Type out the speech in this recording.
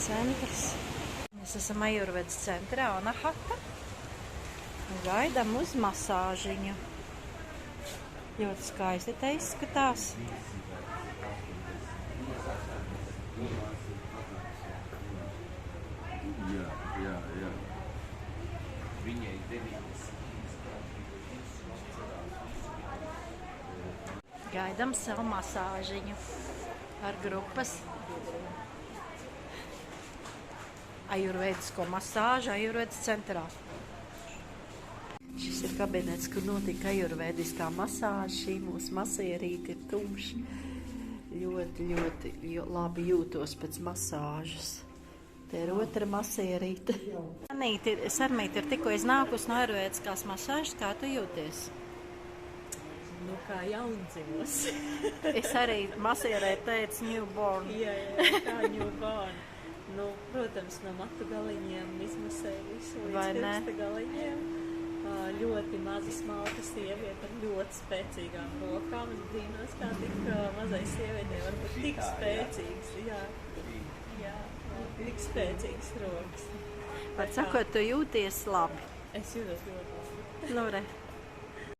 centrs. Mēs esam Ajurvedas centrā Anahata un gaidām uz masāžiņu. Ļoti skaisti te izskatās. Jā. Viņai 9. Gaidām savu masāžiņu ar grupas ajurvēdisko masāžu Ajurvedas centrā. Šis ir kabinets, kur notika ajurvēdiskā masāža. Šī mūsu masierīte ir tumša. Ļoti labi jūtos pēc masāžas. Te ir otra masierīte. Sarmīte ir tikko iznākusi no ajurvēdiskās masāžas. Kā tu jūties? Nu, kā jaundzimus. Es arī masierē teicu newborn. Jā, kā newborn. Nu, protams, no matu galiņiem izmasēju visu līdz pirksta galiņiem. Ļoti maza smalka sieviete ar ļoti spēcīgām rokām. Es brīnos, kā tik mazai sievietei var būt tik spēcīgs. Jā, tik spēcīgs rokas. Var sakot, tu jūties labi? Es jūtos ļoti labi. Nu, re.